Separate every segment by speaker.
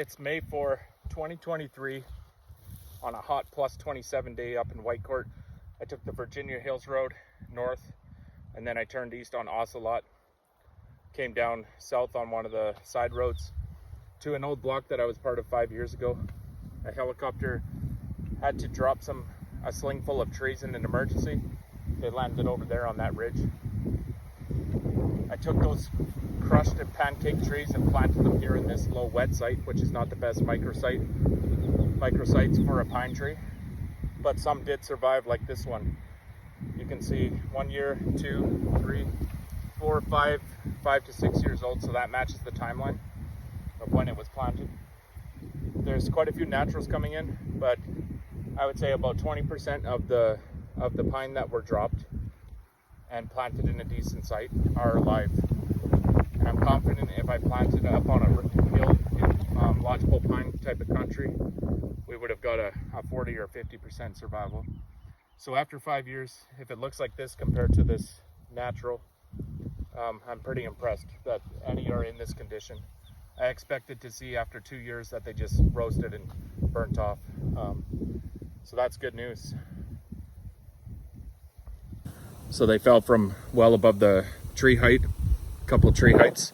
Speaker 1: It's May 4, 2023 on a hot plus 27 day up in Whitecourt. I took the Virginia Hills Road north and then I turned east on Ocelot, came down south on one of the side roads to an old block that I was part of 5 years ago. A helicopter had to drop a sling full of trees in an emergency. They landed over there on that ridge. I took those crushed and pancake trees and planted them here in this low wet site, which is not the best microsites for a pine tree, but some did survive, like this one. You can see 1 year, 2, 3, 4, 5 to 6 years old, so that matches the timeline of when it was planted. There's quite a few naturals coming in, but I would say about 20% of the pine that were dropped and planted in a decent site are alive. And I'm confident if I planted up on a hill in lodgepole pine type of country, we would have got a 40 or 50% survival. So after 5 years, if it looks like this compared to this natural, I'm pretty impressed that any are in this condition. I expected to see after 2 years that they just roasted and burnt off. So that's good news. So they fell from well above the tree height, a couple tree heights,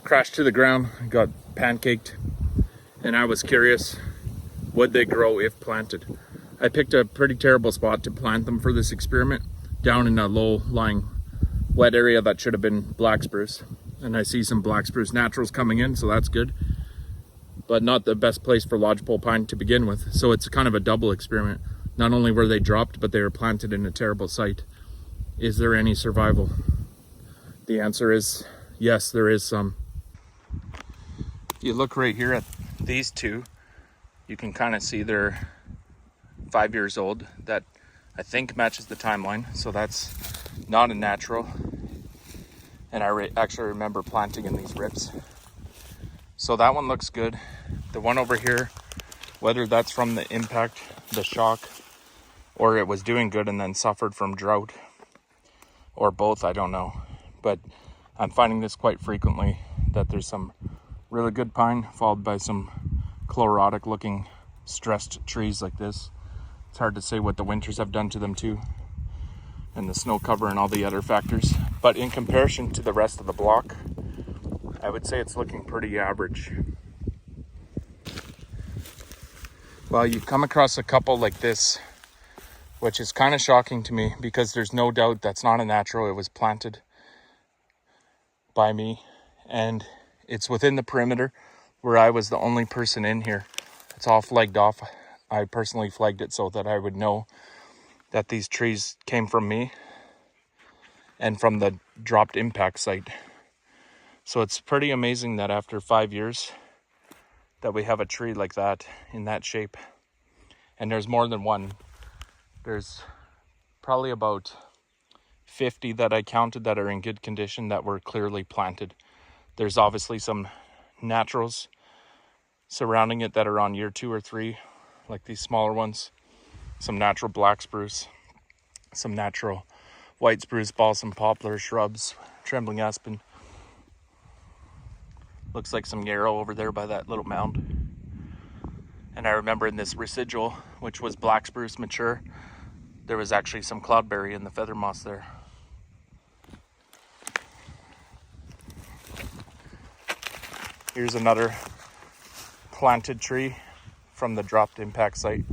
Speaker 1: crashed to the ground, got pancaked, and I was curious, would they grow if planted? I picked a pretty terrible spot to plant them for this experiment, down in a low-lying wet area that should have been black spruce. And I see some black spruce naturals coming in, so that's good. But not the best place for lodgepole pine to begin with. So it's kind of a double experiment. Not only were they dropped, but they were planted in a terrible site. Is there any survival? The answer is yes, there is some. You look right here at these two, you can kind of see they're 5 years old. That I think matches the timeline, so that's not a natural. And I actually remember planting in these rips. So that one looks good. The one over here, whether that's from the impact, the shock, or it was doing good and then suffered from drought, or both, I don't know. But I'm finding this quite frequently, that there's some really good pine followed by some chlorotic looking stressed trees like this. It's hard to say what the winters have done to them too, and the snow cover and all the other factors. But in comparison to the rest of the block, I would say it's looking pretty average. Well, you come across a couple like this, which is kind of shocking to me because there's no doubt that's not a natural. It was planted by me and it's within the perimeter where I was the only person in here. It's all flagged off. I personally flagged it so that I would know that these trees came from me and from the dropped impact site. So it's pretty amazing that after 5 years that we have a tree like that in that shape. And there's more than one. There's probably about 50 that I counted that are in good condition that were clearly planted. There's obviously some naturals surrounding it that are on year 2 or 3, like these smaller ones. Some natural black spruce, some natural white spruce, balsam poplar, shrubs, trembling aspen. Looks like some yarrow over there by that little mound. And I remember in this residual, which was black spruce mature, there was actually some cloudberry in the feather moss there. Here's another planted tree from the dropped impact site.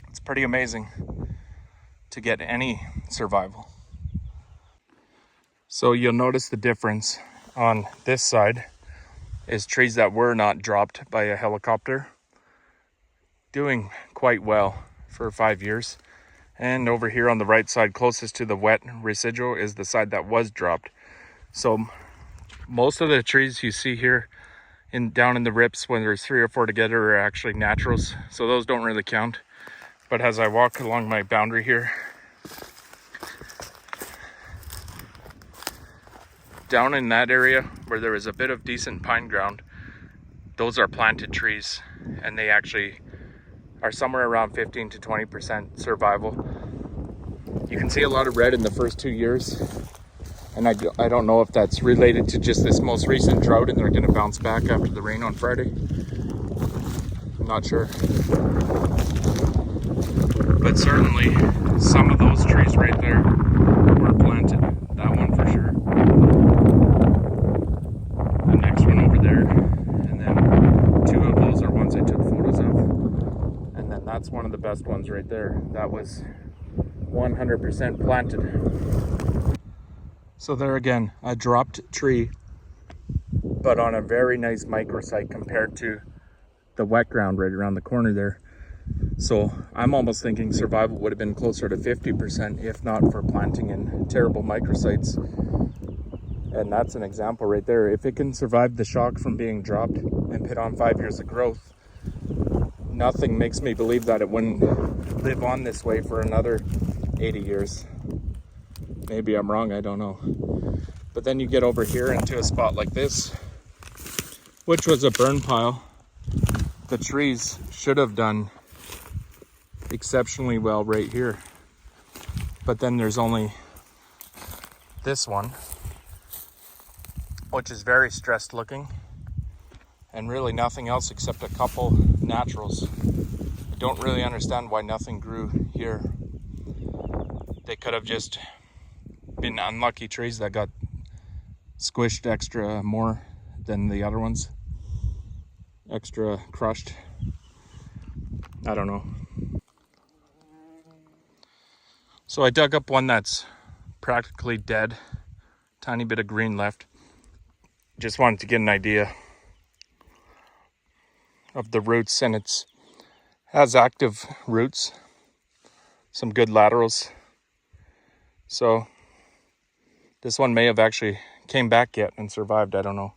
Speaker 1: It's pretty amazing to get any survival. So you'll notice the difference on this side is trees that were not dropped by a helicopter doing quite well for 5 years. And over here on the right side, closest to the wet residual, is the side that was dropped. So most of the trees you see here down in the rips, when there's 3 or 4 together, are actually naturals. So those don't really count. But as I walk along my boundary here, down in that area where there is a bit of decent pine ground, those are planted trees, and they actually are somewhere around 15 to 20% survival. You can see a lot of red in the first 2 years, And I don't know if that's related to just this most recent drought and they're going to bounce back after the rain on Friday. I'm not sure. But certainly some of those trees right there were planted. That one for sure. The next one over there. And then two of those are ones I took photos of. And then that's one of the best ones right there. That was 100% planted. So there again, a dropped tree, but on a very nice microsite compared to the wet ground right around the corner there. So I'm almost thinking survival would have been closer to 50% if not for planting in terrible microsites. And that's an example right there. If it can survive the shock from being dropped and put on 5 years of growth, nothing makes me believe that it wouldn't live on this way for another 80 years. Maybe I'm wrong, I don't know. But then you get over here into a spot like this, which was a burn pile. The trees should have done exceptionally well right here. But then there's only this one, which is very stressed looking, and really nothing else except a couple naturals. I don't really understand why nothing grew here. They could have just been unlucky trees that got squished extra more than the other ones, extra crushed. I don't know. So I dug up one that's practically dead, tiny bit of green left. Just wanted to get an idea of the roots, and it has active roots, some good laterals. So this one may have actually came back yet and survived, I don't know.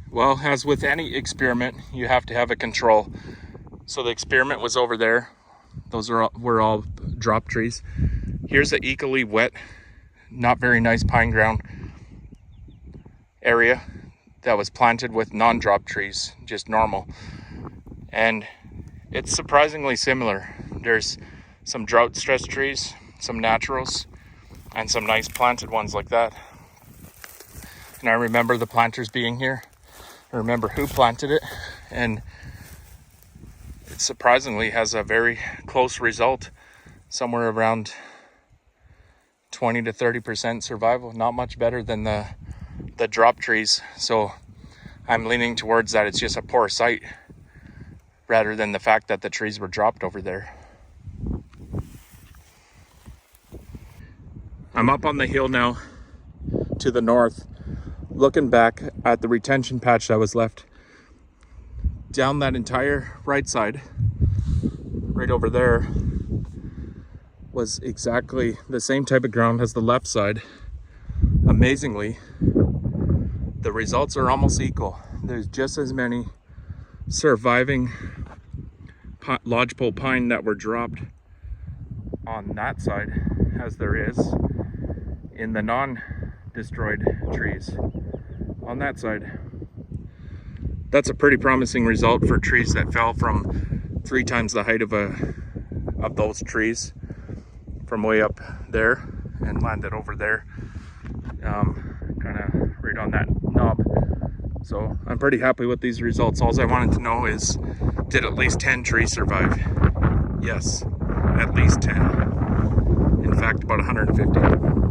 Speaker 1: Well, as with any experiment, you have to have a control. So the experiment was over there. Those were all drop trees. Here's an equally wet, not very nice pine ground area that was planted with non-drop trees, just normal. And it's surprisingly similar. There's some drought-stressed trees, some naturals, and some nice planted ones like that. And I remember the planters being here. I remember who planted it, and it surprisingly has a very close result, somewhere around 20 to 30% survival. Not much better than the drop trees. So I'm leaning towards that it's just a poor site rather than the fact that the trees were dropped over there. I'm up on the hill now to the north, looking back at the retention patch that was left. Down that entire right side, right over there, was exactly the same type of ground as the left side. Amazingly, the results are almost equal. There's just as many surviving lodgepole pine that were dropped on that side as there is in the non-destroyed trees on that side. That's a pretty promising result for trees that fell from 3 times the height of those trees from way up there and landed over there, kind of right on that knob. So I'm pretty happy with these results. All I wanted to know is, did at least 10 trees survive? Yes, at least 10. In fact, about 150.